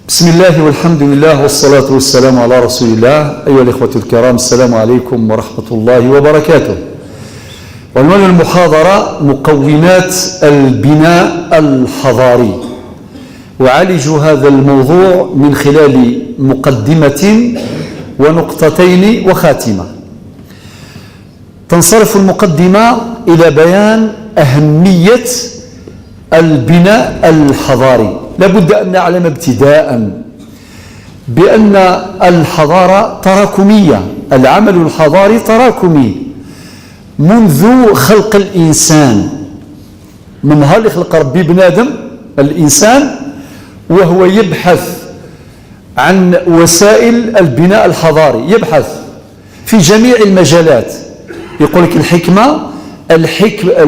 بسم الله والحمد لله والصلاة والسلام على رسول الله. أيها الإخوة الكرام، السلام عليكم ورحمة الله وبركاته. عنوان المحاضرة: مقومات البناء الحضاري. أعالج هذا الموضوع من خلال مقدمة ونقطتين وخاتمة. تنصرف المقدمة إلى بيان أهمية البناء الحضاري. لابد أن نعلم ابتداء بأن الحضارة تراكمية، العمل الحضاري تراكمي منذ خلق الإنسان، من نهار اللي خلق ربي بنادم الإنسان وهو يبحث عن وسائل البناء الحضاري، يبحث في جميع المجالات. يقول لك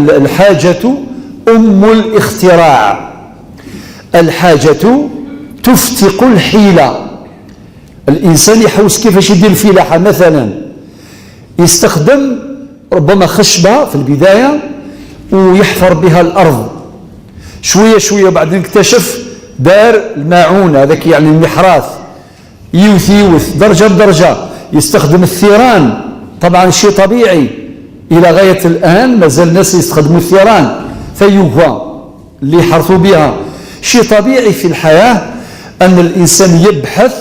الحاجة أم الاختراع، الحاجة تفتق الحيلة. الإنسان يحوس كيفاش يدير الفلاحة، مثلا يستخدم ربما خشبة في البداية ويحفر بها الأرض شوية شوية، وبعدين اكتشف دار الماعونة، هذاك يعني المحراث، يوث درجة بدرجة. يستخدم الثيران، طبعا شيء طبيعي إلى غاية الآن مازال الناس يستخدموا الثيران، ثيوبة اللي يحرثوا بها. شيء طبيعي في الحياة أن الإنسان يبحث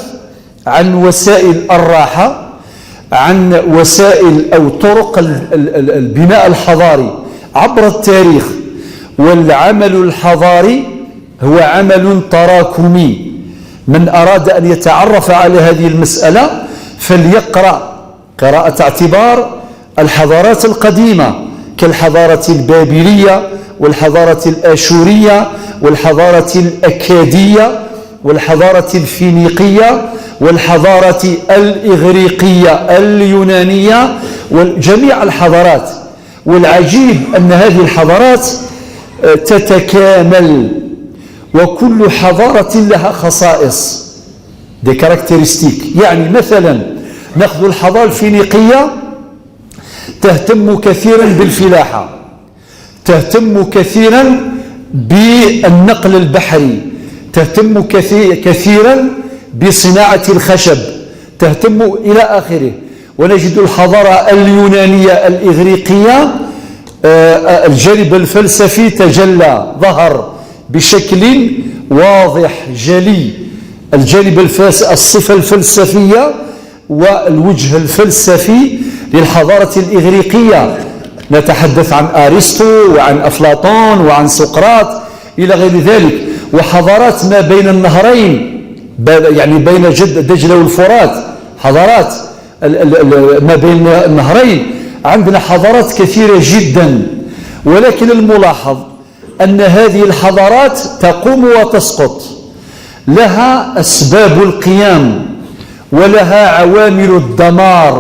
عن وسائل الراحة، عن وسائل أو طرق البناء الحضاري عبر التاريخ. والعمل الحضاري هو عمل تراكمي. من أراد أن يتعرف على هذه المسألة فليقرأ قراءة اعتبار الحضارات القديمة كالحضارة البابلية والحضارة الآشورية والحضارة الأكادية والحضارة الفينيقية والحضارة الإغريقية اليونانية وجميع الحضارات. والعجيب أن هذه الحضارات تتكامل، وكل حضارة لها خصائص، دي كاركترستيك. يعني مثلا نأخذ الحضارة الفينيقية، تهتم كثيرا بالفلاحة، تهتم كثيرا بالنقل البحري، تهتم كثيرا بصناعة الخشب، تهتم إلى آخره. ونجد الحضارة اليونانية الإغريقية الجانب الفلسفي تجلى، ظهر بشكل واضح جلي، الجانب الصفة الفلسفية والوجه الفلسفي للحضارة الإغريقية. نتحدث عن أرسطو وعن أفلاطون وعن سقراط إلى غير ذلك. وحضارات ما بين النهرين، يعني بين دجلة والفرات، حضارات ما بين النهرين عندنا حضارات كثيرة جدا. ولكن الملاحظ أن هذه الحضارات تقوم وتسقط، لها أسباب القيام ولها عوامل الدمار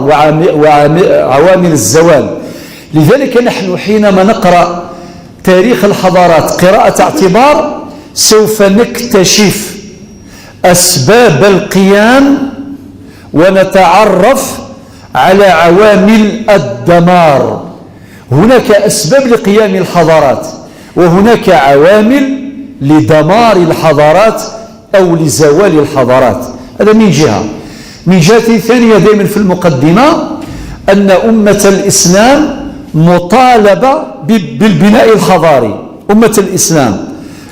وعوامل الزوال. لذلك نحن حينما نقرأ تاريخ الحضارات قراءة اعتبار سوف نكتشف أسباب القيام ونتعرف على عوامل الدمار. هناك أسباب لقيام الحضارات وهناك عوامل لدمار الحضارات أو لزوال الحضارات. هذا من جهة. من جهة ثانية دائما في المقدمة أن أمة الإسلام مطالبة بالبناء الحضاري. أمة الإسلام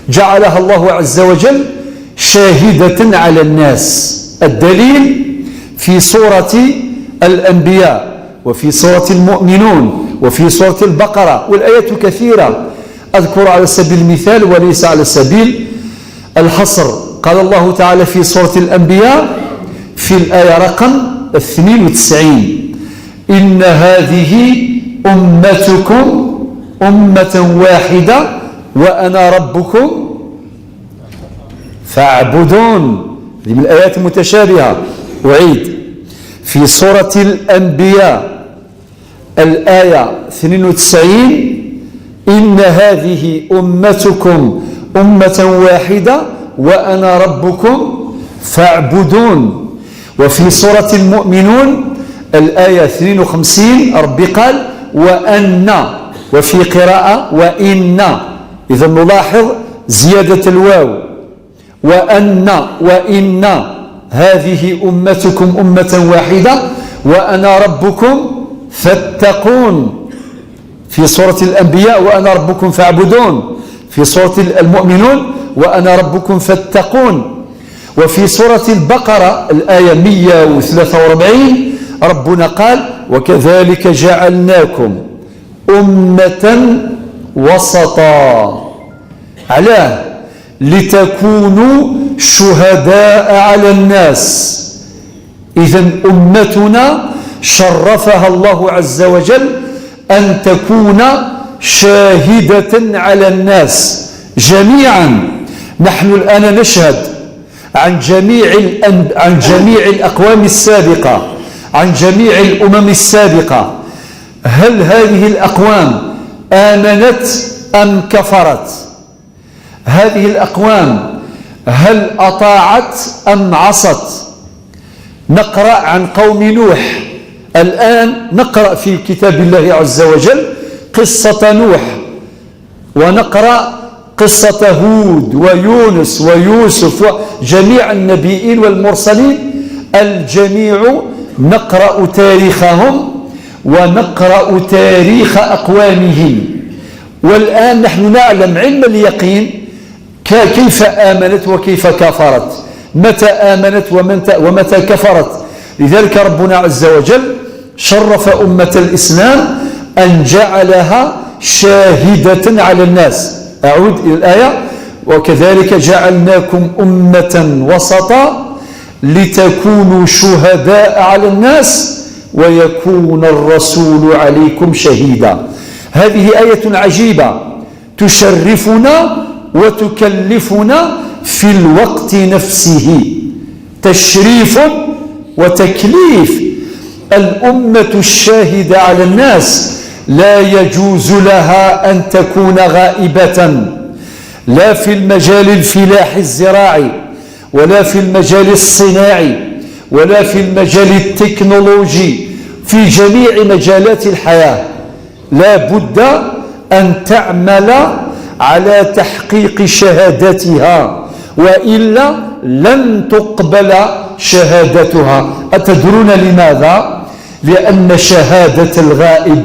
جعلها الله عز وجل شاهدة على الناس. الدليل في سورة الأنبياء وفي سورة المؤمنون وفي سورة البقرة، والآيات كثيرة، أذكر على سبيل المثال وليس على سبيل الحصر. قال الله تعالى في سورة الأنبياء في الآية رقم 92: إن هذه أمتكم أمة واحدة وأنا ربكم فاعبدون. هذه من الآيات المتشابهة. أعيد: في سورة الأنبياء الآية 92: إن هذه أمتكم أمة واحدة وأنا ربكم فاعبدون. وفي سورة المؤمنون الآية 52 ربي قال وأن، وفي قراءة وإن. إذا نلاحظ زيادة الواو. وإن هذه أمتكم أمة واحدة وأنا ربكم فاتقون في سورة الأنبياء، وأنا ربكم فاعبدون في سورة المؤمنون، وأنا ربكم فاتقون. وفي سورة البقرة الآية 143 ربنا قال وكذلك جعلناكم أمة وسطا. علاه؟ لتكونوا شهداء على الناس. إذن أمتنا شرفها الله عز وجل أن تكون شاهدة على الناس جميعا. نحن الآن نشهد عن جميع الأقوام السابقة، عن جميع الأمم السابقة. هل هذه الأقوام آمنت أم كفرت؟ هذه الأقوام هل أطاعت أم عصت؟ نقرأ عن قوم نوح. الآن نقرأ في كتاب الله عز وجل قصة نوح، ونقرأ قصة هود ويونس ويوسف وجميع النبيين والمرسلين. الجميع نقرأ تاريخهم ونقرأ تاريخ أقوامهم. والآن نحن نعلم علم اليقين كيف آمنت وكيف كفرت، متى آمنت ومتى كفرت. لذلك ربنا عز وجل شرف أمة الإسلام أن جعلها شاهدة على الناس. أعود إلى الآية وكذلك جعلناكم أمة وسطا لتكونوا شهداء على الناس ويكون الرسول عليكم شهيدا. هذه آية عجيبة تشرفنا وتكلفنا في الوقت نفسه، تشريف وتكليف. الأمة الشاهدة على الناس لا يجوز لها أن تكون غائبة، لا في المجال الفلاحي الزراعي، ولا في المجال الصناعي، ولا في المجال التكنولوجي. في جميع مجالات الحياة لا بد أن تعمل على تحقيق شهادتها، وإلا لن تقبل شهادتها. أتدرون لماذا؟ لأن شهادة الغائب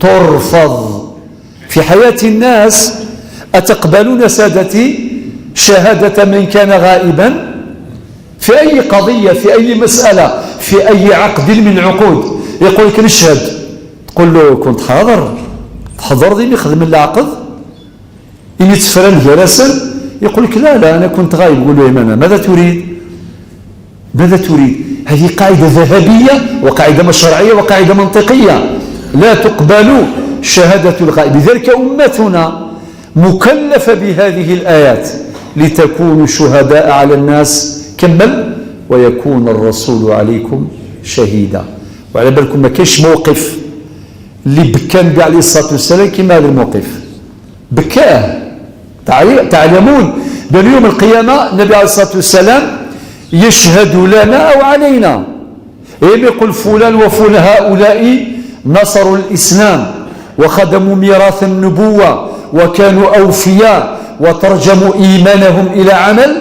ترفض في حياة الناس. أتقبلون سادتي شهادة من كان غائبا في أي قضية، في أي مسألة، في أي عقد من العقود؟ يقول لك نشهد، تقول له كنت حضر ذي يخدم العقد إن يتفرن جلسا، يقول لك لا أنا كنت غايب. يقول له إمانا ماذا تريد؟ ماذا تريد؟ هذه قاعدة ذهبية وقاعدة مشرعية وقاعدة منطقية، لا تقبل شهادة الغائب. لذلك أمتنا مكلفة بهذه الآيات لتكونوا شهداء على الناس. كمل ويكون الرسول عليكم شهيدا. وعلى بالكم ما كاينش موقف اللي بكى النبي عليه الصلاة والسلام كما هذا الموقف، بكاه. تعلمون بأن يوم القيامة النبي عليه الصلاة والسلام يشهد لنا أو علينا، يقول فلان وفلان هؤلاء نصروا الإسلام وخدموا ميراث النبوة وكانوا أوفياء وترجموا إيمانهم إلى عمل،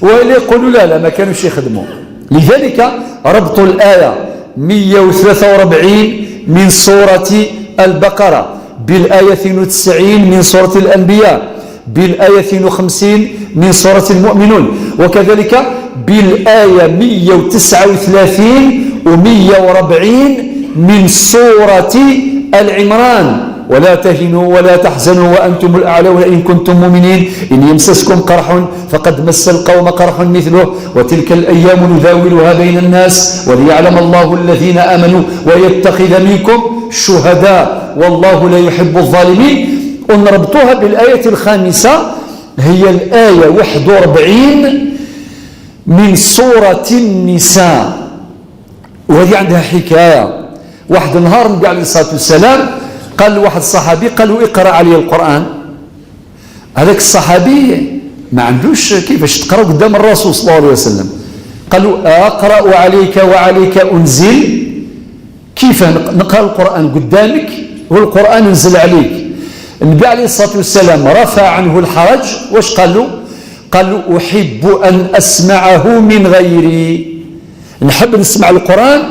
وإلا يقولوا لا ما كانوش يخدموا. لذلك ربط الآية 143 من سورة البقرة بالآية 92 من سورة الأنبياء بالآية 52 من سورة المؤمنون، وكذلك بالآية 139 و140 من سورة العمران. ولا تهنوا ولا تحزنوا وأنتم الأعلون إن كنتم مؤمنين، إن يمسسكم قرح فقد مس القوم قرح مثله وتلك الأيام نداولها بين الناس وليعلم الله الذين آمنوا ويتخذ منكم شهداء والله لا يحب الظالمين. ونربطها بالآية الخامسة هي الآية 41 من سورة النساء، وهذه عندها حكاية. واحد النهار النبي عليه الصلاة والسلام قال واحد الصحابي قال له اقرأ علي القرآن. هذاك الصحابي ما عندوش كيفاش تقرأ قدام الرسول صلى الله عليه وسلم. قال له أقرأ عليك وعليك أنزل؟ كيف نقرأ القرآن قدامك والقرآن انزل عليك؟ النبي عليه الصلاة والسلام رفع عنه الحرج. واش قال له؟ قال أحب أن أسمعه من غيري، نحب نسمع القرآن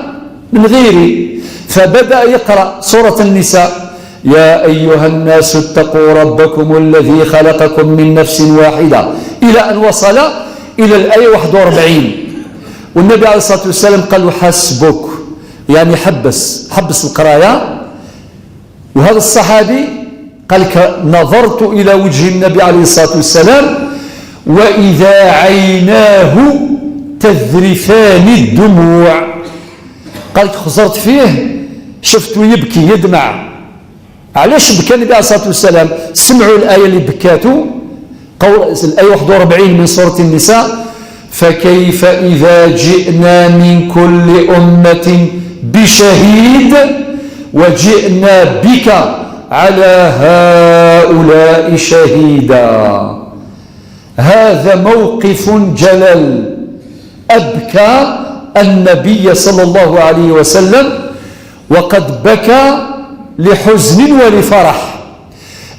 من غيري. فبدأ يقرأ سورة النساء: يا أيها الناس اتقوا ربكم الذي خلقكم من نفس واحدة، إلى أن وصل إلى الآية 41. والنبي عليه الصلاة والسلام قال له: حسبك، يعني حبس القراية. وهذا الصحابي قال: نظرت إلى وجه النبي عليه الصلاة والسلام وإذا عيناه تذرفان الدموع. قال: خزرت فيه، شفته يبكي يدمع. علاش بكى النبي عليه الصلاة والسلام؟ سمعوا الآية اللي بكاته، الآية 41 من سورة النساء: فكيف إذا جئنا من كل أمة بشهيد وجئنا بك على هؤلاء شهيدا. هذا موقف جلل أبكى النبي صلى الله عليه وسلم، وقد بكى لحزن ولفرح.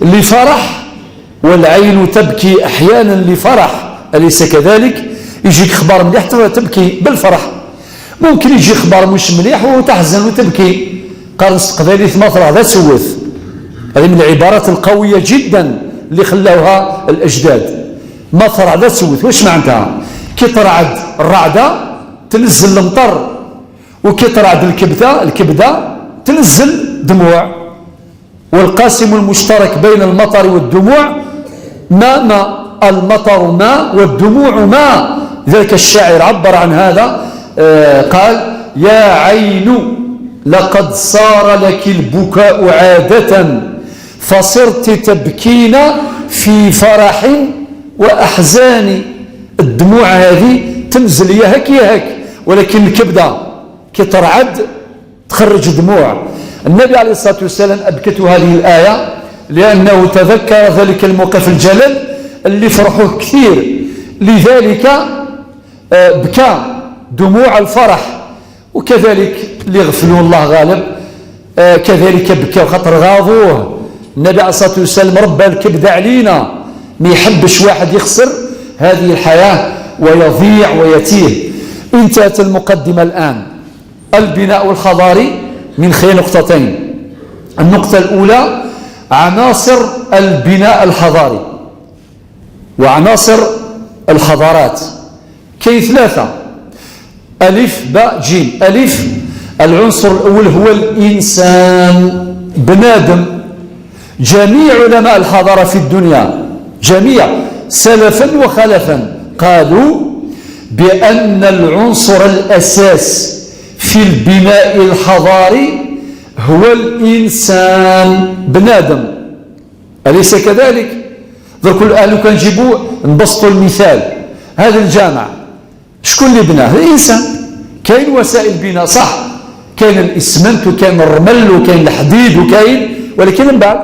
لفرح، والعين تبكي أحيانا لفرح، أليس كذلك؟ يجيك خبر مليح تبكي بالفرح، ممكن يجي خبر مش مليح وتحزن وتبكي. قال: قذالي ثماثرة هذا سوث. هذه من العبارات القوية جدا اللي خلاوها الأجداد. مطر ذا سوث، واش معناتها؟ كي ترعد الرعدة تنزل المطر، وكي ترعد الكبدة تنزل دموع. والقاسم المشترك بين المطر والدموع ماء، المطر ماء والدموع ماء. ذلك الشاعر عبر عن هذا، قال: يا عين لقد صار لك البكاء عادة فصرت تبكين في فرح وأحزان. الدموع هذه تنزل يهك يهك، ولكن الكبدة كي ترعد تخرج دموع. النبي عليه الصلاة والسلام أبكته هذه الآية لأنه تذكر ذلك الموقف الجلل اللي فرحوه كثير، لذلك بكى دموع الفرح. وكذلك اللي غفلوا الله غالب كذلك بكى خاطر غاضوه. النبي عليه الصلاة والسلام ربى الكبدة علينا، ما يحبش واحد يخسر هذه الحياة ويضيع ويتيه. انتهت المقدمة الآن. البناء الحضاري من خلال نقطتين. النقطة الأولى عناصر البناء الحضاري وعناصر الحضارات. كي ثلاثة: ألف باء جيم. ألف، العنصر الأول هو الإنسان، بنادم. جميع علماء الحضارة في الدنيا، جميع سلفا وخلفا، قالوا بأن العنصر الأساس في البناء الحضاري هو الإنسان، بنادم. أليس كذلك؟ ذلك الآن كان نجيبوا نبسطوا المثال. هذا الجامع شكون اللي بناه؟ الإنسان. كاين وسائل بناء صح، كاين الإسمنت وكاين الرمل وكاين الحديد وكاين، ولكن من بعد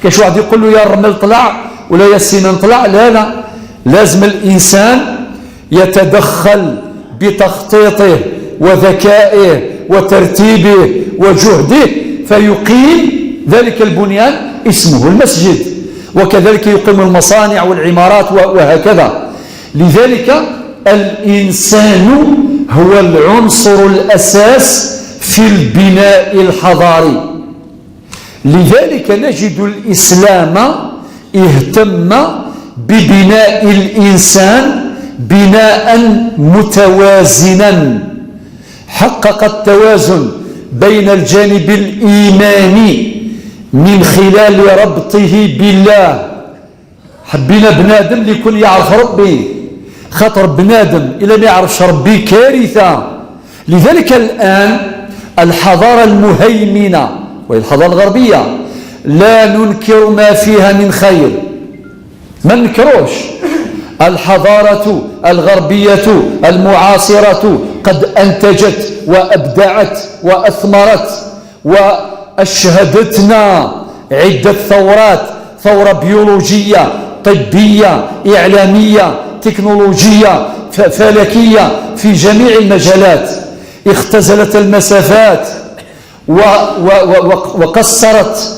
كاش واحد يقول له يا الرمل طلع ولا يا السمنت طلع. لا، لازم الإنسان يتدخل بتخطيطه وذكائه وترتيبه وجهده فيقيم ذلك البنيان اسمه المسجد، وكذلك يقيم المصانع والعمارات وهكذا. لذلك الإنسان هو العنصر الأساس في البناء الحضاري. لذلك نجد الإسلام اهتم ببناء الإنسان بناء متوازنا، حقق التوازن بين الجانب الإيماني من خلال ربطه بالله. حبينا بنادم اللي يكون يعرف ربي، خاطر بنادم إلا ما يعرفش ربي كارثة. لذلك الآن الحضارة المهيمنة وهي الحضارة الغربية لا ننكر ما فيها من خير، ما ننكروش. الحضارة الغربية المعاصرة قد أنتجت وأبدعت وأثمرت وأشهدتنا عدة ثورات: ثورة بيولوجية، طبية، إعلامية، تكنولوجية، فلكية، في جميع المجالات. اختزلت المسافات وقصرت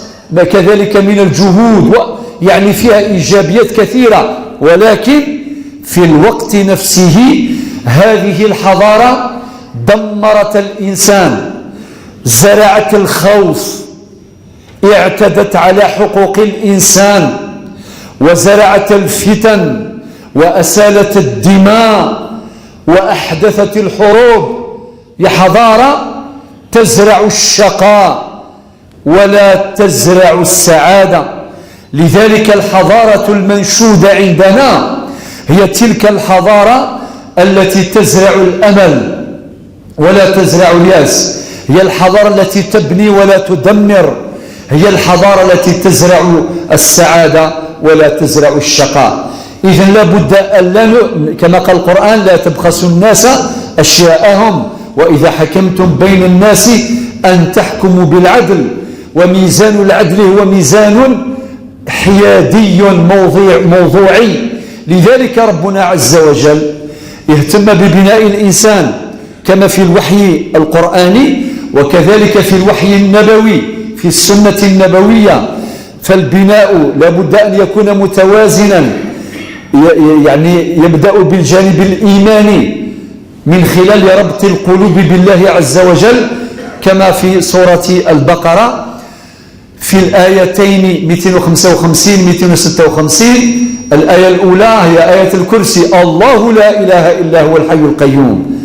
كذلك من الجهود، يعني فيها إيجابيات كثيرة. ولكن في الوقت نفسه هذه الحضارة دمرت الإنسان، زرعت الخوف، اعتدت على حقوق الإنسان، وزرعت الفتن، وأسالت الدماء، وأحدثت الحروب. هي حضارة تزرع الشقاء ولا تزرع السعادة. لذلك الحضارة المنشودة عندنا هي تلك الحضارة التي تزرع الأمل ولا تزرع اليأس، هي الحضارة التي تبني ولا تدمر، هي الحضارة التي تزرع السعادة ولا تزرع الشقاء. إذن لا بد أن كما قال القرآن لا تبخسوا الناس أشياءهم وإذا حكمتم بين الناس أن تحكموا بالعدل، وميزان العدل هو ميزان حيادي موضوعي. لذلك ربنا عز وجل اهتم ببناء الإنسان كما في الوحي القرآني وكذلك في الوحي النبوي في السنة النبوية. فالبناء لا بد أن يكون متوازنا، يعني يبدأ بالجانب الإيماني من خلال ربط القلوب بالله عز وجل كما في سورة البقرة في الآيتين 255-256. الآية الأولى هي آية الكرسي، الله لا إله إلا هو الحي القيوم.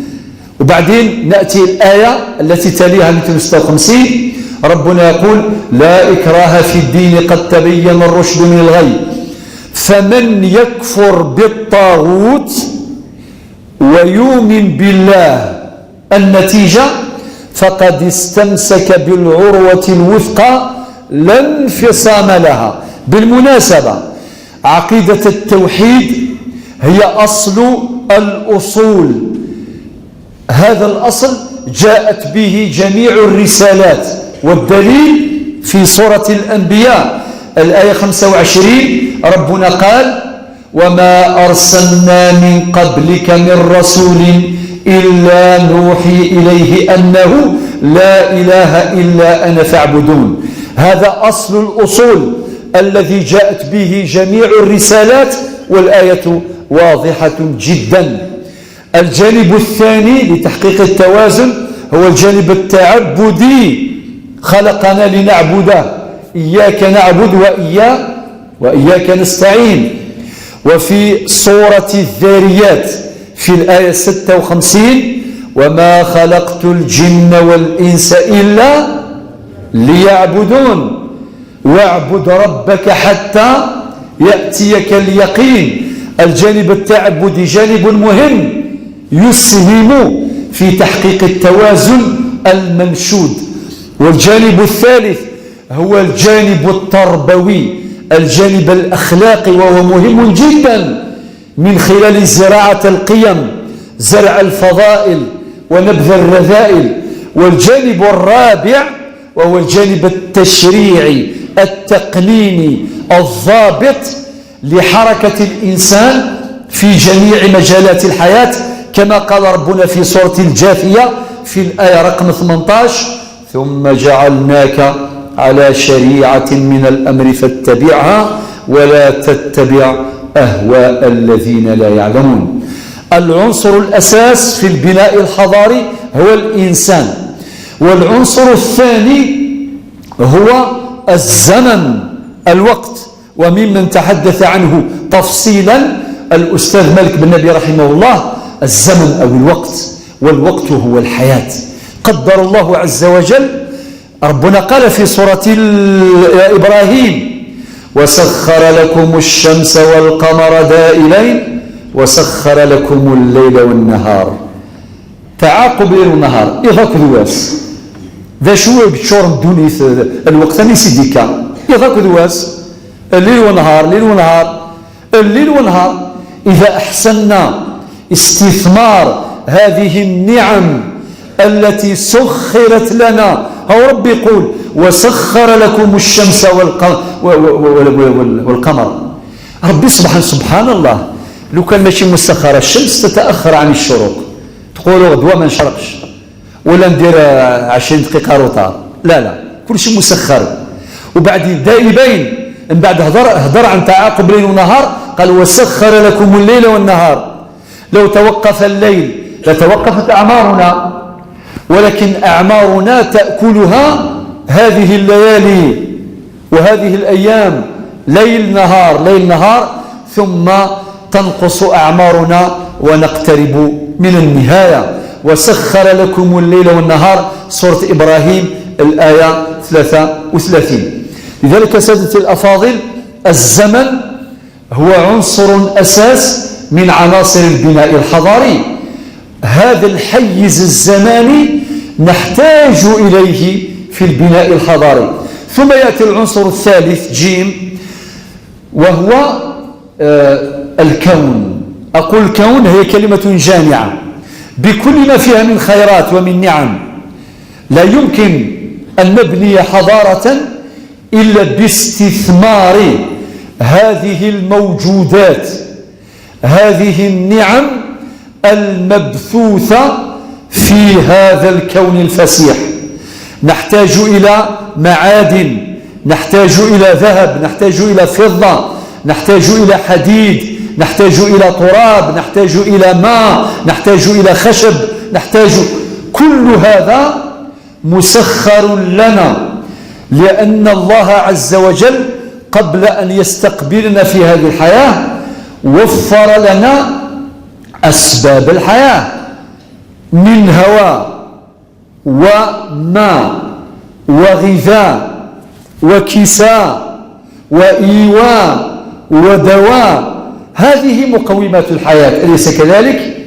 وبعدين نأتي الآية التي تليها 256، ربنا يقول لا إكراه في الدين قد تبين الرشد من الغي فمن يكفر بالطاغوت ويؤمن بالله النتيجة فقد استمسك بالعروة الوثقى لا انفصام لها. بالمناسبة عقيدة التوحيد هي أصل الأصول، هذا الأصل جاءت به جميع الرسالات، والدليل في سورة الأنبياء الآية 25 ربنا قال وما أرسلنا من قبلك من رسول إلا نوحي إليه أنه لا إله إلا أنا فاعبدون. هذا أصل الأصول الذي جاءت به جميع الرسالات، والآية واضحة جدا. الجانب الثاني لتحقيق التوازن هو الجانب التعبدي، خلقنا لنعبده، إياك نعبد وإياك نستعين. وفي سورة الذاريات في الآية 56 وما خلقت الجن والإنس إلا ليعبدون واعبد ربك حتى يأتيك اليقين. الجانب التعبدي جانب مهم يسهم في تحقيق التوازن المنشود. والجانب الثالث هو الجانب التربوي، الجانب الأخلاقي، وهو مهم جدا من خلال زراعة القيم، زرع الفضائل ونبذ الرذائل. والجانب الرابع وهو الجانب التشريعي التقنيني الضابط لحركة الإنسان في جميع مجالات الحياة كما قال ربنا في سورة الجاثية في الآية رقم 18 ثم جعلناك على شريعة من الأمر فاتبعها ولا تتبع أهواء الذين لا يعلمون. العنصر الأساس في البناء الحضاري هو الإنسان. والعنصر الثاني هو الزمن، الوقت، وممن تحدث عنه تفصيلا الأستاذ مالك بن نبي رحمه الله الزمن أو الوقت، والوقت هو الحياة. قدر الله عز وجل، ربنا قال في سورة إبراهيم وسخر لكم الشمس والقمر دائرين وسخر لكم الليل والنهار. تعاقب الليل والنهار إذاك دواس ذا شو بتشور الدنيا الوقت أني سيديكا إذاك دواس الليل والنهار الليل والنهار الليل والنهار. إذا أحسننا استثمار هذه النعم التي سخرت لنا، هو رب يقول وسخر لكم الشمس والقمر. ربي سبحان الله، لو كان ماشي مسخرة الشمس تتأخر عن الشروق، تقولوا غدوة ما نشرقش ولا ندير 20 دقيقة روطار، لا كل شيء مسخر. وبعد دائبين من بعد هضر عن تعاقب ليل ونهار قال وسخر لكم الليل والنهار. لو توقف الليل لتوقفت أعمارنا، ولكن أعمارنا تأكلها هذه الليالي وهذه الأيام، ليل نهار ليل نهار، ثم تنقص أعمارنا ونقترب من النهاية. وسخر لكم الليل والنهار، سورة إبراهيم الآية 33. لذلك سادتي الأفاضل، الزمن هو عنصر أساس من عناصر البناء الحضاري. هذا الحيز الزماني نحتاج إليه في البناء الحضاري. ثم يأتي العنصر الثالث جيم، وهو الكون. أقول الكون هي كلمة جامعة بكل ما فيها من خيرات ومن نعم. لا يمكن أن نبني حضارة إلا باستثمار هذه الموجودات، هذه النعم المبثوثة في هذا الكون الفسيح. نحتاج إلى معادن، نحتاج إلى ذهب، نحتاج إلى فضة، نحتاج إلى حديد، نحتاج إلى تراب، نحتاج إلى ماء، نحتاج إلى خشب، نحتاج كل هذا مسخر لنا، لأن الله عز وجل قبل أن يستقبلنا في هذه الحياة وفر لنا أسباب الحياة من هواء وماء وغذاء وكساء وإيواء ودواء. هذه مقومات الحياة، أليس كذلك؟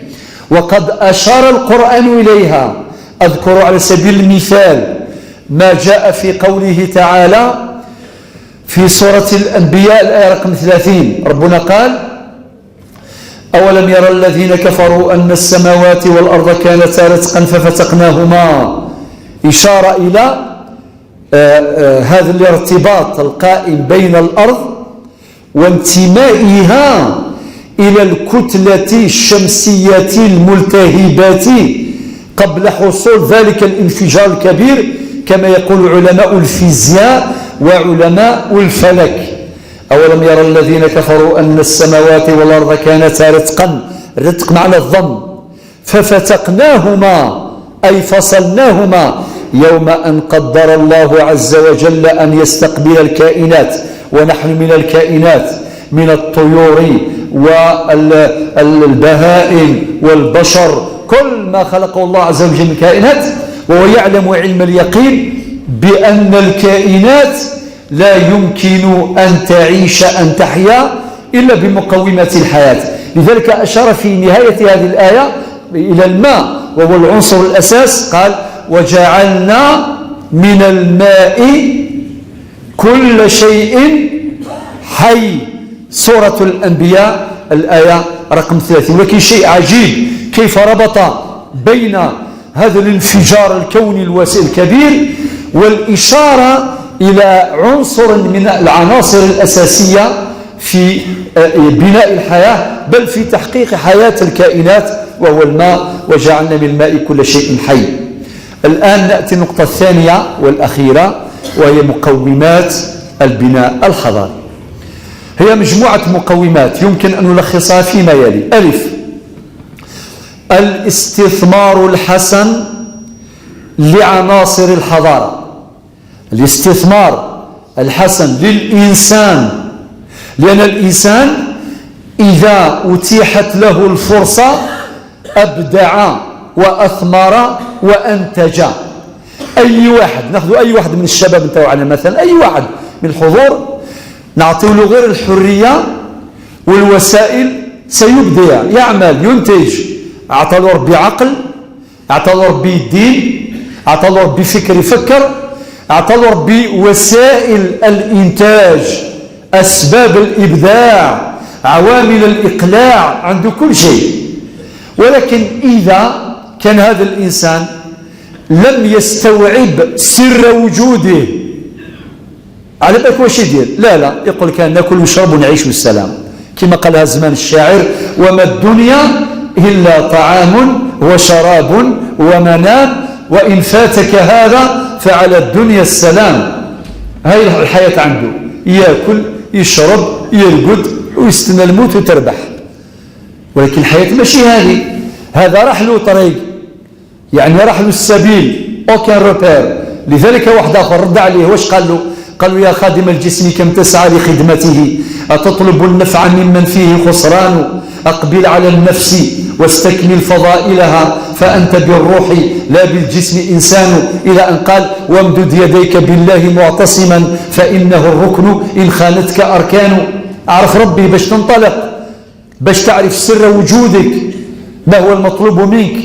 وقد أشار القرآن إليها. أذكر على سبيل المثال ما جاء في قوله تعالى في سورة الأنبياء الآية رقم 30. ربنا قال: أولم يرى الذين كفروا أن السماوات والأرض كانتا رتقا ففتقناهما. إشارة إلى هذا الارتباط القائم بين الأرض وانتمائها إلى الكتلة الشمسية الملتهبة قبل حصول ذلك الانفجار الكبير، كما يقول علماء الفيزياء وعلماء الفلك. أولم يرى الذين كفروا أن السماوات والأرض كانتا رتقا، رتق معنى الضم، ففتقناهما أي فصلناهما يوم أن قدر الله عز وجل أن يستقبل الكائنات، ونحن من الكائنات، من الطيور والبهائم والبشر، كل ما خلقه الله عز وجل من كائنات، وهو يعلم علم اليقين بأن الكائنات لا يمكن أن تعيش أن تحيا إلا بمقومات الحياة. لذلك أشار في نهاية هذه الآية إلى الماء، وهو العنصر الأساس. قال: وجعلنا من الماء كل شيء حي. سورة الأنبياء الآية رقم 30. ولكن شيء عجيب كيف ربط بين هذا الانفجار الكوني الواسع الكبير والإشارة إلى عنصر من العناصر الأساسية في بناء الحياة، بل في تحقيق حياة الكائنات، وهو الماء. وجعلنا من الماء كل شيء حي. الآن نأتي النقطة الثانية والأخيرة، وهي مقومات البناء الحضاري. هي مجموعة مقومات يمكن أن نلخصها فيما يلي: ألف، الاستثمار الحسن لعناصر الحضارة. الاستثمار الحسن للإنسان، لأن الإنسان إذا أتيحت له الفرصة أبدع وأثمر وأنتج. أي واحد، نأخذ أي واحد من الشباب نتاعنا مثلا، أي واحد من الحضور نعطيه له غير الحرية والوسائل سيبدع، يعمل، ينتج. أعطى له ربي عقل، أعطى له ربي الدين، أعطى له ربي فكر يفكر، أعطى له ربي وسائل الإنتاج، أسباب الإبداع، عوامل الإقلاع، عنده كل شيء. ولكن إذا كان هذا الإنسان لم يستوعب سر وجوده، على بالك واش يدير؟ لا يقول كان ناكل ونشرب ونعيش والسلام، كما قالها زمان الشاعر: وما الدنيا إلا طعام وشراب ومنام، وإن فاتك هذا فعلى الدنيا السلام. هاي الحياة عنده، يأكل يشرب يرقد ويستنى الموت وتربح. ولكن الحياة ماشي هذا راح له طريق، يعني راح له السبيل اوكان روبير. لذلك واحد آخر رد عليه، واش قال له؟ قال له: يا خادم الجسم كم تسعى لخدمته، أتطلب النفع ممن فيه خسران، أقبل على النفس واستكمل فضائلها، فأنت بالروح لا بالجسم إنسان، إلى أن قال: وامدد يديك بالله معتصما فإنه الركن إن خانتك أركان. أعرف ربي باش تنطلق، باش تعرف سر وجودك، ما هو المطلوب منك،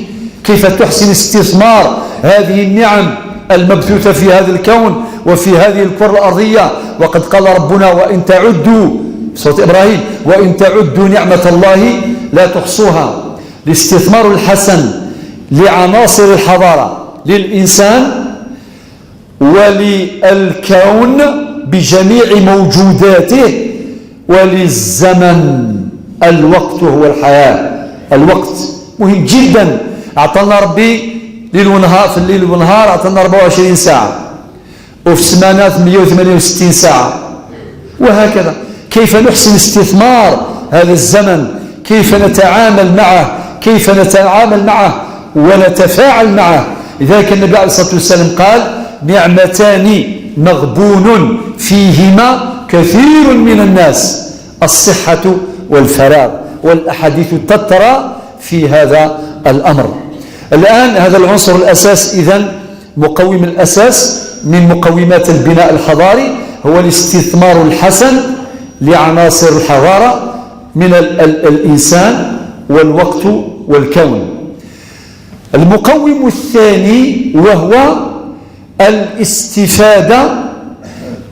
كيف تحسن استثمار هذه النعم المبثوثة في هذا الكون وفي هذه الكرة الأرضية. وقد قال ربنا: وإن تعدوا، سورة إبراهيم: وإن تعدوا نعمة الله لا تحصوها. الاستثمار الحسن لعناصر الحضارة للإنسان وللكون بجميع موجوداته وللزمن. الوقت هو الحياة، الوقت مهم جدا. أعطانا ربي ليل ونهار، في الليل والنهار أعطانا 24 ساعة، وفي السمانات 168 ساعة، وهكذا. كيف نحسن استثمار هذا الزمن، كيف نتعامل معه ونتفاعل معه. لذلك النبي عليه الصلاة والسلام قال: نعمتان مغبون فيهما كثير من الناس، الصحة والفراغ. والأحاديث تترى في هذا الأمر. الآن هذا العنصر الأساس، إذن مقوم الأساس من مقومات البناء الحضاري هو الاستثمار الحسن لعناصر الحضارة من الإنسان والوقت والكون. المقوم الثاني وهو الاستفادة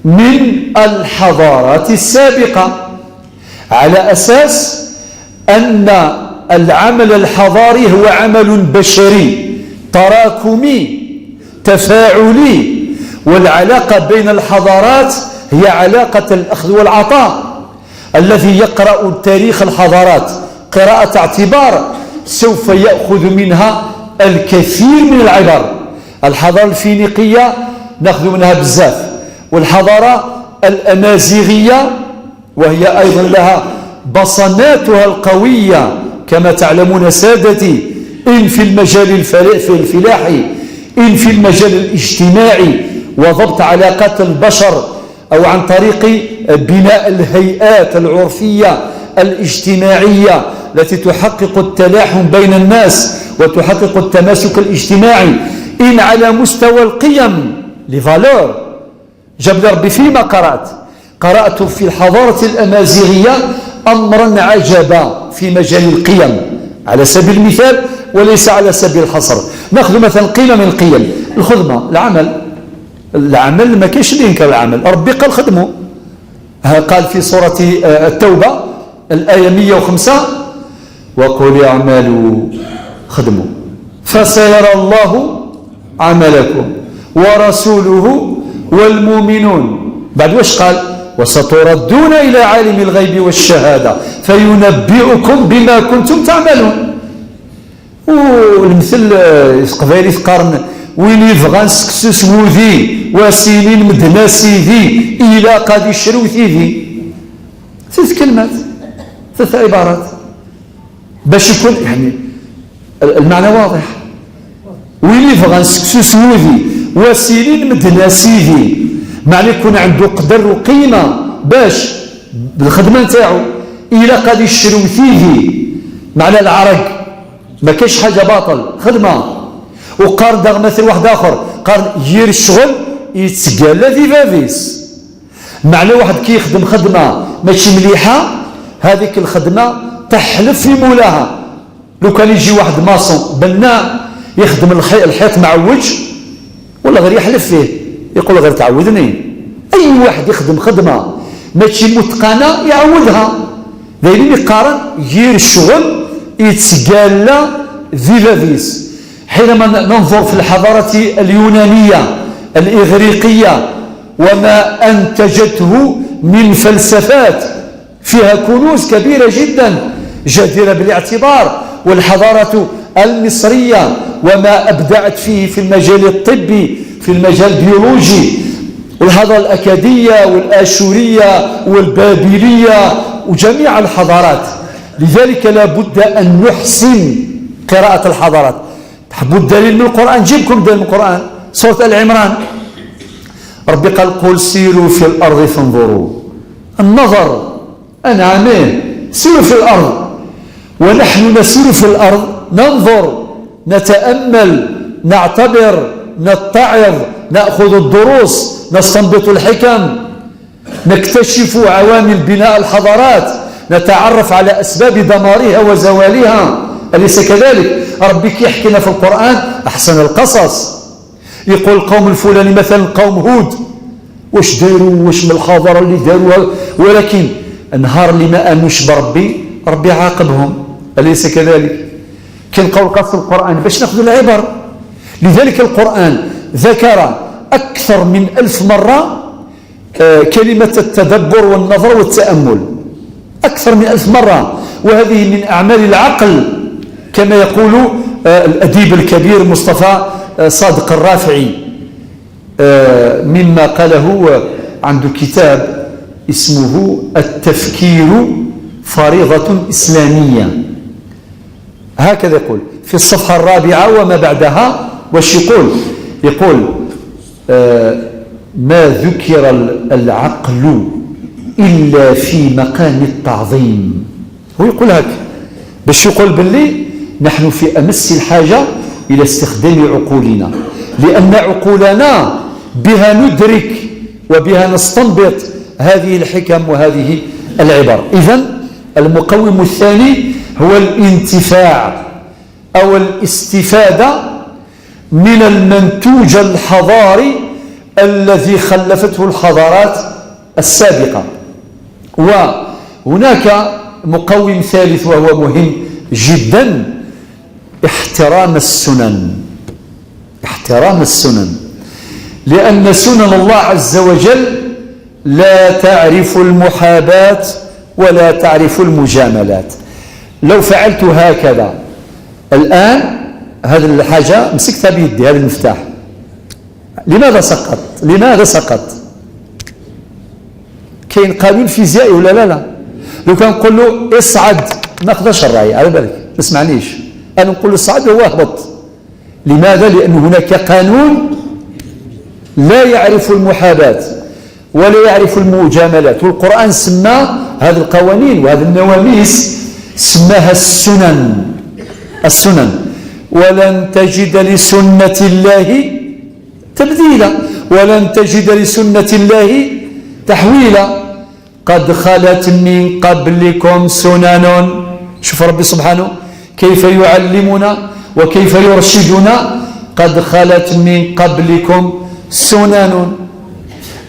من الحضارات السابقة، على أساس أن العمل الحضاري هو عمل بشري تراكمي تفاعلي، والعلاقة بين الحضارات هي علاقة الأخذ والعطاء. الذي يقرأ تاريخ الحضارات قراءة اعتبار سوف يأخذ منها الكثير من العبر. الحضارة الفينيقية نأخذ منها بزاف، والحضارة الأمازيغية وهي أيضا لها بصماتها القوية كما تعلمون سادتي، إن في المجال الفلاحي، إن في المجال الاجتماعي وضبط علاقات البشر، أو عن طريق بناء الهيئات العرفية الاجتماعية التي تحقق التلاحم بين الناس وتحقق التماسك الاجتماعي، إن على مستوى القيم لفالور. جاب ربي فيما قرأت في الحضارة الأمازيغية أمرا عجبا في مجال القيم على سبيل المثال وليس على سبيل الحصر. نأخذ مثلا قيمة من القيم: الخدمة، العمل ما كاينش اللي ينكر العمل، ربي قال خدموا. قال في سورة التوبة الآية 105: وقل اعملوا خدموا فسيرى الله عملكم ورسوله والمؤمنون. بعد واش قال؟ وستردون إلى عالم الغيب والشهادة فينبئكم بما كنتم تعملون. والمثل قبيلي تقارن: وين يبغى نسكسو سوذي وسينين مدنا سيدي إلى قد يشرو ثيذي. 3 كلمات، 3 عبارات باش يكون يعني المعنى واضح. وين يبغى نسكسو سوذي وسينين مدنا سيدي، معنى يكون عنده قدر وقيمة باش بالخدمة نتاعو إلى قد يشرو ثيذي، معنى العرق ما كاينش حاجة باطل، خدمة. وقارن داغ مثل واحد آخر، قارن يير الشغل يتسقال في فافيس، معنى واحد كي يخدم خدمة ماشي مليحة، هذيك الخدمة تحلف في مولاها. لو كان يجي واحد ماصون بناء يخدم الحيط معوج ولا غير يحلف فيه، يقول غير تعودني. أي واحد يخدم خدمة ماشي متقنة يعودها. ذاين يقارن يير الشغل يتسقال في فافيس. حينما ننظر في الحضارة اليونانية الإغريقية وما أنتجته من فلسفات فيها كنوز كبيرة جدا جديرة بالاعتبار، والحضارة المصرية وما أبدعت فيه في المجال الطبي، في المجال البيولوجي، والحضارة الأكادية والآشورية والبابلية، وجميع الحضارات. لذلك لا بد أن نحسن قراءة الحضارات. تحبوا الدليل من القرآن؟ جيبكم دليل من القرآن. سورة آل عمران ربي قال قل سيروا في الأرض فانظروا. النظر أنعمه سيروا في الأرض، ونحن نسير في الأرض ننظر نتأمل نعتبر نتعظ نأخذ الدروس نستنبط الحكم نكتشف عوامل بناء الحضارات نتعرف على أسباب دمارها وزوالها. أليس كذلك؟ ربي يحكي لنا في القرآن أحسن القصص. يقول القوم الفلاني مثلا قوم هود واش داروا واش من الحضارة اللي داروها، ولكن النهار اللي ما آمنوش بربي ربي عاقبهم. أليس كذلك؟ كنلقاو القصص في القرآن باش ناخذ العبر. لذلك القرآن ذكر أكثر من 1000 مرة كلمة التدبر والنظر والتأمل، أكثر من 1000 مرة، وهذه من أعمال العقل كما يقول الأديب الكبير مصطفى صادق الرافعي، مما قاله عنده كتاب اسمه التفكير فريضة إسلامية. هكذا يقول في الصفحة 4 وما بعدها. واش يقول؟ يقول ما ذكر العقل إلا في مقام التعظيم. هو يقول هكذا باش يقول باللي نحن في أمس الحاجة إلى استخدام عقولنا، لأن عقولنا بها ندرك وبها نستنبط هذه الحكم وهذه العبر. إذن المقوم الثاني هو الانتفاع أو الاستفادة من المنتوج الحضاري الذي خلفته الحضارات السابقة. وهناك مقوم ثالث وهو مهم جدا، احترام السنن. احترام السنن، لأن سنن الله عز وجل لا تعرف المحاباة ولا تعرف المجاملات. لو فعلت هكذا الآن هذه الحاجة مسكتها بيدي، هذا المفتاح، لماذا سقط؟ لماذا سقط؟ كاين قانون فيزيائي ولا لا؟ لو كان نقول له اصعد ما اخذش الرأي، على بالك ما تسمعنيش، انا نقول له اصعد وهو اهبط. لماذا؟ لأن هناك قانون لا يعرف المحاباة ولا يعرف المجاملات، والقرآن سمى هذه القوانين وهذه النواميس سماها السنن. السنن. ولن تجد لسنة الله تبديلا ولن تجد لسنة الله تحويلا قد خلت من قبلكم سنن. شوف ربي سبحانه كيف يعلمنا وكيف يرشدنا، قد خلت من قبلكم سنن.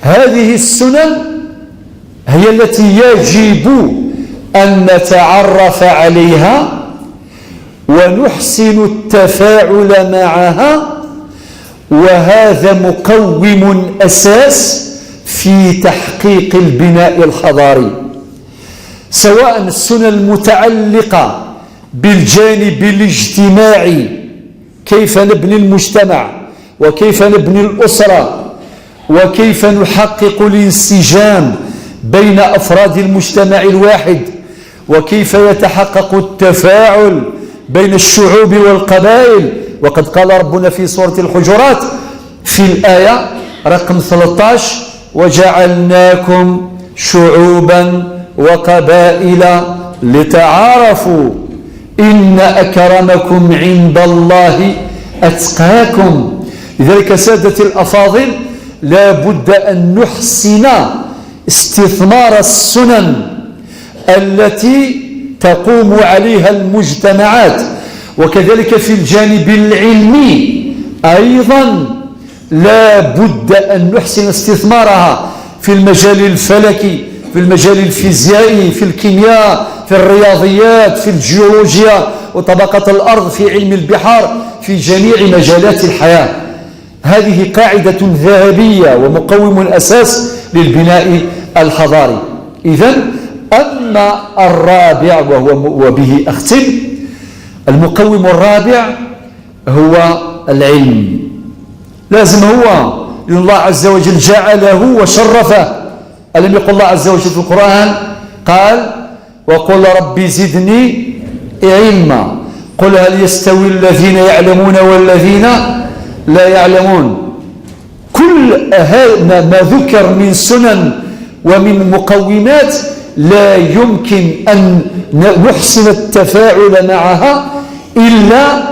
هذه السنن هي التي يجب أن نتعرف عليها ونحسن التفاعل معها، وهذا مقوم أساس في تحقيق البناء الحضاري، سواء السنن المتعلقة بالجانب الاجتماعي، كيف نبني المجتمع وكيف نبني الأسرة وكيف نحقق الانسجام بين أفراد المجتمع الواحد، وكيف يتحقق التفاعل بين الشعوب والقبائل. وقد قال ربنا في سورة الحجرات في الآية رقم 13 وجعلناكم شعوبا وقبائل لتعارفوا إن أكرمكم عند الله أتقاكم. لذلك سادة الأفاضل لا بد أن نحسن استثمار السنن التي تقوم عليها المجتمعات، وكذلك في الجانب العلمي أيضا لا بد أن نحسن استثمارها في المجال الفلكي، في المجال الفيزيائي، في الكيمياء، في الرياضيات، في الجيولوجيا وطبقة الأرض، في علم البحار، في جميع مجالات الحياة. هذه قاعدة ذهبية ومقوم أساس للبناء الحضاري. إذن أما الرابع وبه أختم، المقوم الرابع هو العلم. لازم هو، لأن الله عز وجل جعله وشرفه. ألم يقل الله عز وجل في القرآن قال وقل رب زدني علما. قل هل يستوي الذين يعلمون والذين لا يعلمون. كل ما ذكر من سنن ومن مقومات لا يمكن أن نحسن التفاعل معها إلا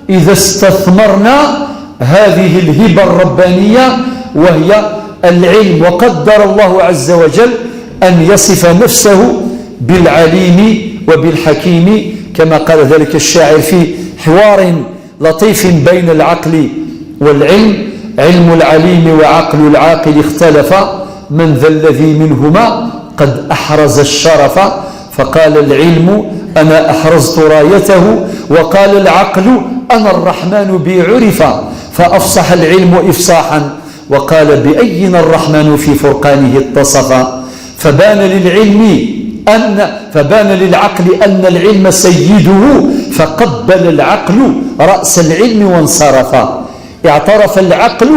إذا استثمرنا هذه الهبة الربانية وهي العلم. وقدر الله عز وجل أن يصف نفسه بالعليم وبالحكيم كما قال ذلك الشاعر في حوار لطيف بين العقل والعلم: علم العليم وعقل العاقل اختلفا، من ذا الذي منهما قد أحرز الشرف؟ فقال العلم أنا أحرزت رايته، وقال العقل أنا الرحمن بي عرفا، فأفصح العلم إفصاحا وقال بأينا الرحمن في فرقانه اتصفا. فبان للعقل أن العلم سيده، فقبل العقل رأس العلم وانصرفا. اعترف العقل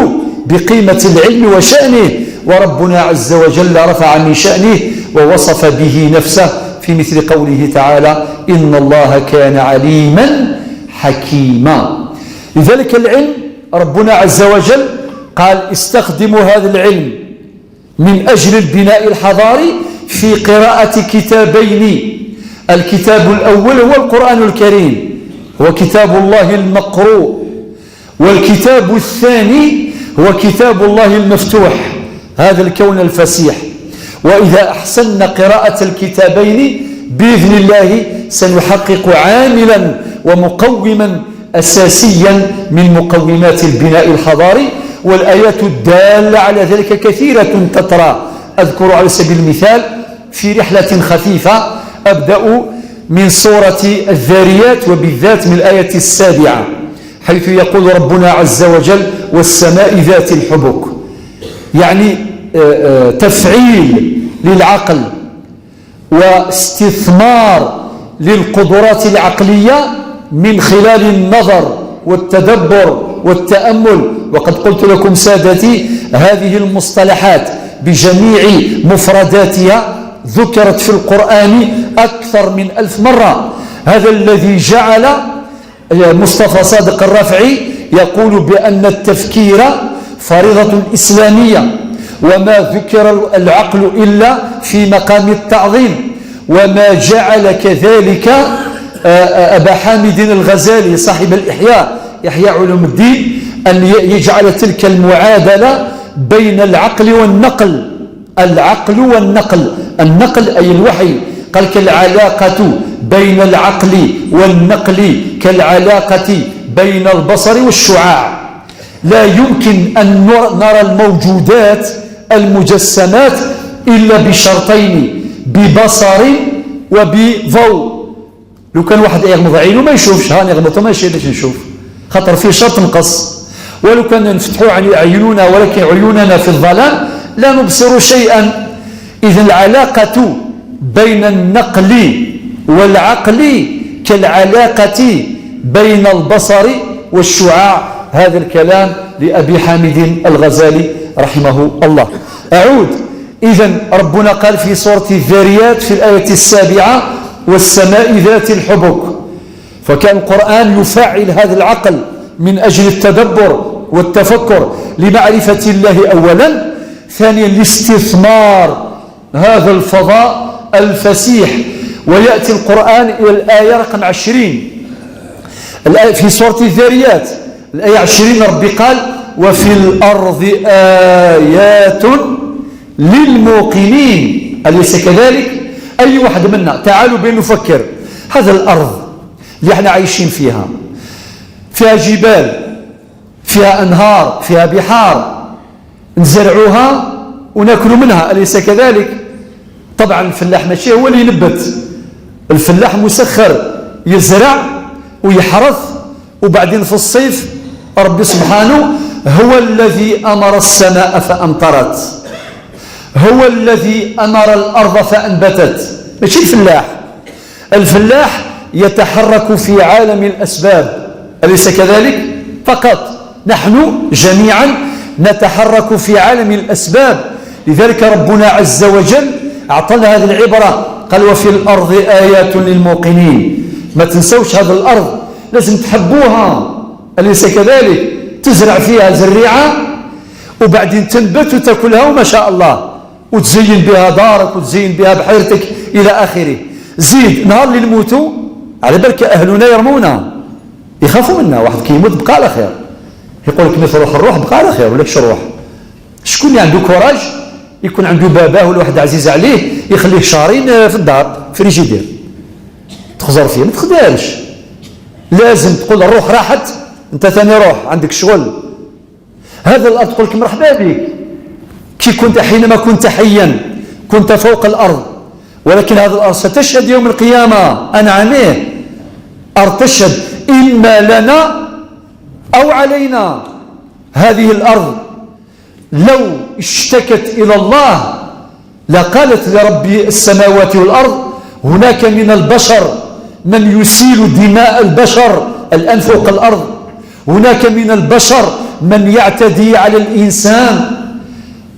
بقيمة العلم وشأنه، وربنا عز وجل رفع من شأنه ووصف به نفسه في مثل قوله تعالى: إن الله كان عليما حكيما. لذلك العلم ربنا عز وجل قال: استخدموا هذا العلم من أجل البناء الحضاري في قراءة كتابين. الكتاب الأول هو القرآن الكريم، هو كتاب الله المقروء، والكتاب الثاني هو كتاب الله المفتوح، هذا الكون الفسيح. وإذا أحسننا قراءة الكتابين بإذن الله سنحقق عاملا ومقوما أساسيا من مقومات البناء الحضاري. والآيات الدالة على ذلك كثيرة تترى. أذكر على سبيل المثال في رحلة خفيفة أبدأ من سورة الذاريات، وبالذات من الآية 7، حيث يقول ربنا عز وجل: والسماء ذات الحبك. يعني تفعيل للعقل واستثمار للقدرات العقلية من خلال النظر والتدبر والتأمل. وقد قلت لكم سادتي هذه المصطلحات بجميع مفرداتها ذكرت في القرآن أكثر من 1000 مرة. هذا الذي جعل مصطفى صادق الرافعي يقول بأن التفكير فريضة إسلامية، وما ذكر العقل إلا في مقام التعظيم. وما جعل كذلك أبا حامد الغزالي صاحب إحياء علوم الدين أن يجعل تلك المعادلة بين العقل والنقل. العقل والنقل، النقل أي الوحي، قال: كالعلاقة بين العقل والنقل كالعلاقة بين البصر والشعاع. لا يمكن أن نرى الموجودات المجسمات إلا بشرطين: ببصر وبضوء. لو كان واحد يغمض عينه ما يشوفش، هاني يغمضه ماشي باش نشوف، خاطر فيه شرط نقص. ولو كان نفتحوا عيوننا ولكن عيوننا في الظلام لا نبصر شيئا. إذن العلاقة بين النقل والعقل كالعلاقة بين البصر والشعاع. هذا الكلام لأبي حامد الغزالي رحمه الله. أعود. إذن ربنا قال في سورة الذاريات في الآية 7: والسماء ذات الحبك. فكان القرآن يفعل هذا العقل من أجل التدبر والتفكر لمعرفة الله أولا، ثانيا لاستثمار هذا الفضاء الفسيح. ويأتي القرآن إلى الآية رقم 20 الآية في سورة الذاريات، الآية 20 ربي قال: وفي الأرض آيات للموقنين. أليس كذلك؟ أي واحد منا تعالوا بين نفكر. هذا الأرض اللي احنا عايشين فيها جبال، فيها أنهار، فيها بحار، نزرعوها ونأكل منها، أليس كذلك؟ طبعا الفلاح ماشي هو اللي ينبت، الفلاح مسخر يزرع ويحرث، وبعدين في الصيف ربي سبحانه هو الذي أمر السماء فأمطرت، هو الذي أمر الأرض فأنبتت. ماشي الفلاح يتحرك في عالم الأسباب، أليس كذلك؟ فقط نحن جميعا نتحرك في عالم الأسباب. لذلك ربنا عز وجل أعطانا هذه العبرة قال وفي الأرض آيات للموقنين. ما تنسوش هذه الأرض لازم تحبوها، أليس كذلك؟ تزرع فيها زريعة وبعدين تنبت وتأكلها وما شاء الله، وتزين بها دارك وتزين بها بحيرتك إلى آخره. زيد نهار اللي نموتوا على بالك أهلنا يرمونا يخافوا منا، واحد كيموت بقى على خير، يقول لك مثل روح الروح بقى على خير ولكش روح. شكون اللي عنده كوراج يكون عنده باباه ولا واحد عزيز عليه يخليه شهرين في الدار فريجيدير تخزر فيه؟ ما تقدرش، لازم تقول الروح راحت انت ثاني روح عندك شغل. هذا الأرض تقول لك مرحبا بك كي كنت حينما كنت حيا كنت فوق الأرض، ولكن هذه الأرض ستشهد يوم القيامة أنعمه. أرض تشهد إما لنا أو علينا. هذه الأرض لو اشتكت إلى الله لقالت لرب السماوات والأرض هناك من البشر من يسيل دماء البشر الآن فوق الأرض، هناك من البشر من يعتدي على الإنسان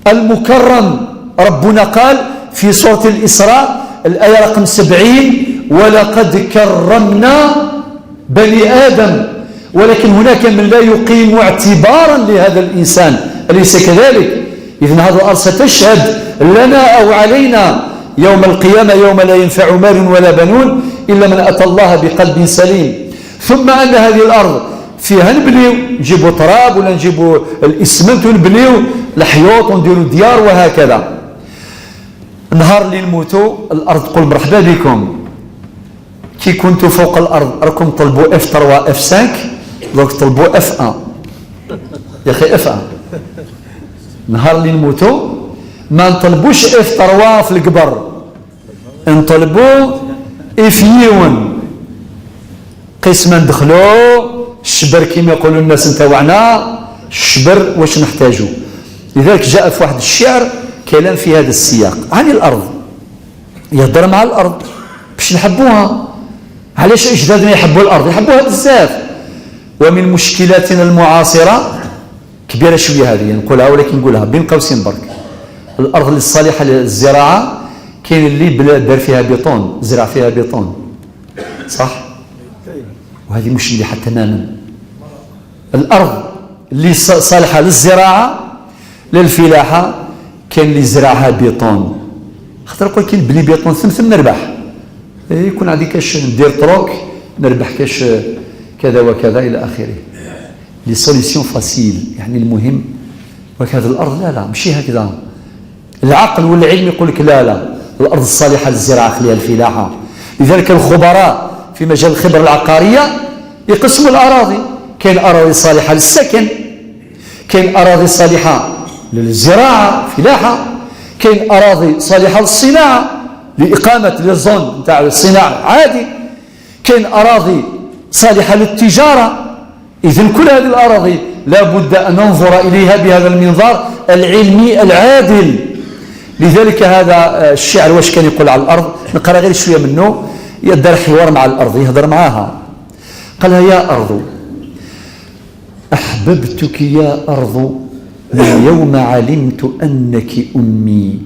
المكرم. ربنا قال في سورة الإسراء الآية رقم 70 ولقد كرمنا بني آدم، ولكن هناك من لا يقيم اعتبارا لهذا الإنسان، أليس كذلك؟ إذن هذا الأرض ستشهد لنا أو علينا يوم القيامة يوم لا ينفع مال ولا بنون إلا من أتى الله بقلب سليم. ثم أن هذه الأرض فيها نبنيو نجيبوا تراب ولا نجيبوا الإسمنت ونبنيو الحيوط ونديروا ديار وهكذا. نهار اللي نموتوا الأرض تقول مرحبا بكم، كي كنتوا فوق الأرض راكم طلبوا F3 F5 دونك طلبوا F1 يا أخي F1. نهار اللي نموتوا ما نطلبوش F3 في القبر، نطلبوا F1 قسما ندخلوا الشبر كما يقولوا الناس نتاوعنا الشبر واش نحتاجوا. لذلك جاء في واحد الشعر كلام في هذا السياق عن الأرض، يهضر مع الأرض باش نحبوها. علاش أجدادنا يحبوا الأرض؟ يحبوها بزاف. ومن مشكلاتنا المعاصرة كبيرة شوية هذه نقولها ولكن نقولها بين قوسين برك، الأرض الصالحة للزراعة كاين اللي بلاد دار فيها بيطون زرع فيها بيطون صح، وهذه مش مليحة تماما. الأرض اللي صالحة للزراعة للفلاحة كاين اللي زرعها بيطون، خاطر يقول كاين بلي بيطون ثم نربح، يكون عندي كاش ندير طروك نربح كاش كذا وكذا إلى آخره. لي سوليسيون فاسيل يعني المهم. وهذه الأرض لا ماشي هكذا، العقل والعلم يقول لك لا الأرض الصالحة للزراعة خليها الفلاحة. لذلك الخبراء في مجال الخبرة العقارية يقسموا الأراضي، كاين أراضي صالحة للسكن، كاين أراضي صالحة للزراعة فلاحة، كاين أراضي صالحة للصناعة لإقامة للزون نتاع الصناعة عادي، كاين أراضي صالحة للتجارة. إذن كل هذه الأراضي لا بد أن ننظر إليها بهذا المنظار العلمي العادل. لذلك هذا الشعر واش كان يقول على الأرض، نقرأ غير شوية منه، يدار حوار مع الأرض يهضر معها. قالها يا أرض أحببتك يا أرض من يوم علمت أنك أمي،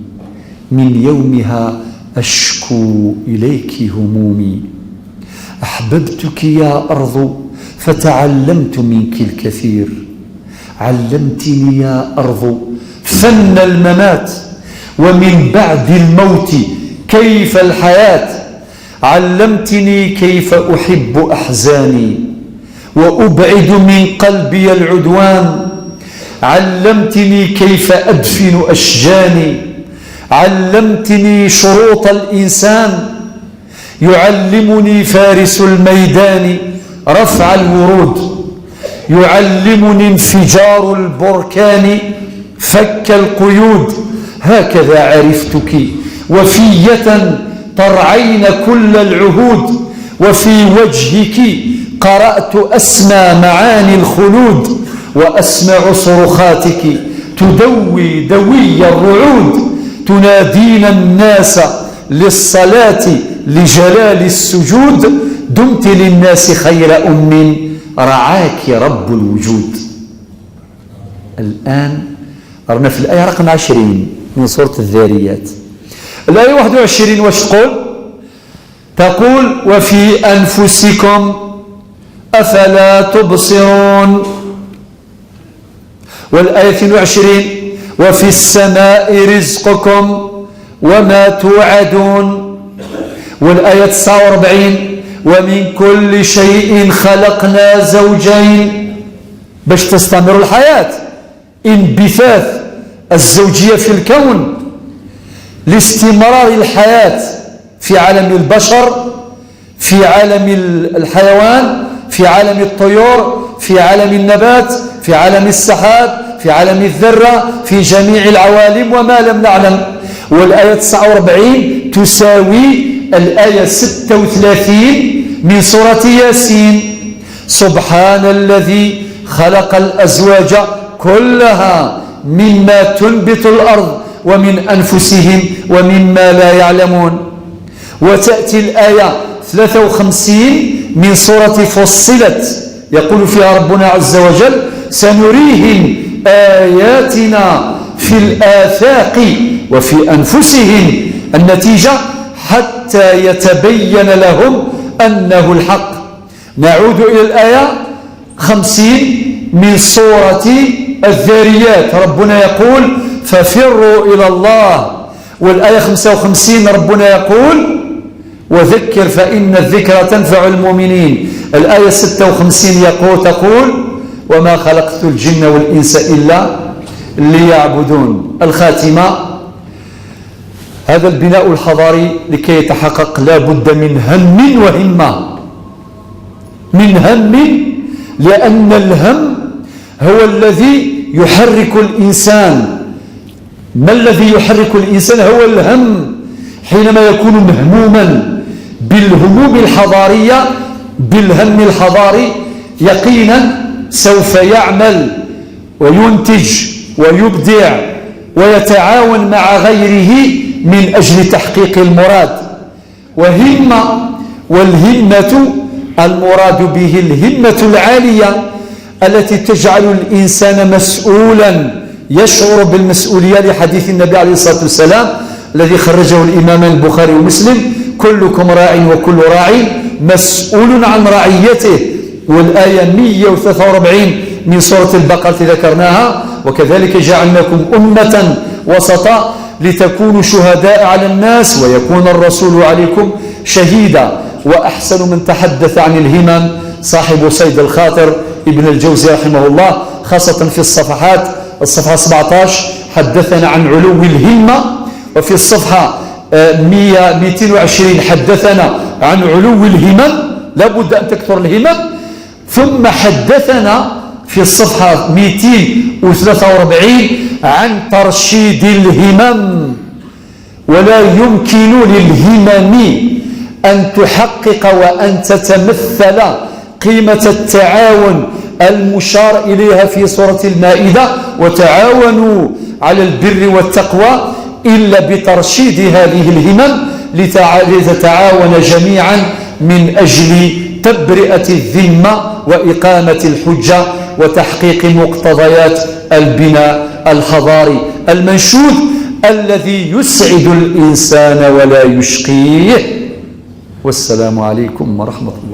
من يومها أشكو إليك همومي. أحببتك يا أرض فتعلمت منك الكثير، علمتني يا أرض فن الممات ومن بعد الموت كيف الحياة، علمتني كيف أحب أحزاني وأبعد من قلبي العدوان، علمتني كيف أدفن أشجاني، علمتني شروط الإنسان، يعلمني فارس الميدان رفع الورود، يعلمني انفجار البركان فك القيود. هكذا عرفتك وفية ترعين كل العهود، وفي وجهك قرأت أسمى معاني الخلود، وأسمع صرخاتك تدوي دوي الرعود، تنادين الناس للصلاة لجلال السجود، دمت للناس خير أم رعاك رب الوجود. الآن قرنا في الآية رقم 20 من سورة الذاريات. الآية 21 واش تقول؟ تقول وفي أنفسكم أفلا تبصرون. والآية 22 وفي السماء رزقكم وما توعدون. والآية 49 ومن كل شيء خلقنا زوجين، باش تستمر الحياة، انبثاث الزوجية في الكون لاستمرار الحياة في عالم البشر، في عالم الحيوان، في عالم الطيور، في عالم النبات، في عالم السحاب، في عالم الذرة، في جميع العوالم وما لم نعلم. والآية 49 تساوي الآية 36 من سورة ياسين. سبحان الذي خلق الأزواج كلها مما تنبت الأرض ومن أنفسهم ومما لا يعلمون. وتأتي الآية 53 من سورة فصلت يقول فيها ربنا عز وجل سنريهم آياتنا في الآفاق وفي أنفسهم النتيجة حتى يتبين لهم أنه الحق. نعود إلى الآية 50 من سورة الذاريات، ربنا يقول ففروا إلى الله. والآية 55 ربنا يقول وذكر فإن الذكرى تنفع المؤمنين. الآية 56 تقول وما خلقت الجن والإنس إلا ليعبدون. الخاتمة، هذا البناء الحضاري لكي يتحقق لا بد من هم وهمة، من هم، لأن الهم هو الذي يحرك الإنسان. ما الذي يحرك الإنسان؟ هو الهم. حينما يكون مهموما بالهموم الحضارية، بالهم الحضاري، يقينا سوف يعمل وينتج ويبدع ويتعاون مع غيره من أجل تحقيق المراد. وهمة، والهمة المراد به الهمة العالية التي تجعل الإنسان مسؤولا، يشعر بالمسؤولية، لحديث النبي عليه الصلاة والسلام الذي خرجه الإمام البخاري ومسلم كلكم راع وكل راع مسؤول عن رعيته. والآية 143 من سورة البقرة ذكرناها وكذلك جعلناكم أمة وسطا لتكونوا شهداء على الناس ويكون الرسول عليكم شهيدا. وأحسن من تحدث عن الهمم صاحب صيد الخاطر ابن الجوزي رحمه الله، خاصة في الصفحة 17 حدثنا عن علو الهمة، وفي الصفحة 220 حدثنا عن علو الهمم، لابد أن تكثر الهمم. ثم حدثنا في الصفحة 243 عن ترشيد الهمم. ولا يمكن للهمم أن تحقق وأن تتمثل قيمة التعاون المشار إليها في سورة المائدة وتعاونوا على البر والتقوى إلا بترشيد هذه الهمم لتتعاون جميعا من أجل تبرئة الذمة وإقامة الحجة وتحقيق مقتضيات البناء الحضاري المنشود الذي يسعد الإنسان ولا يشقيه. والسلام عليكم ورحمة الله.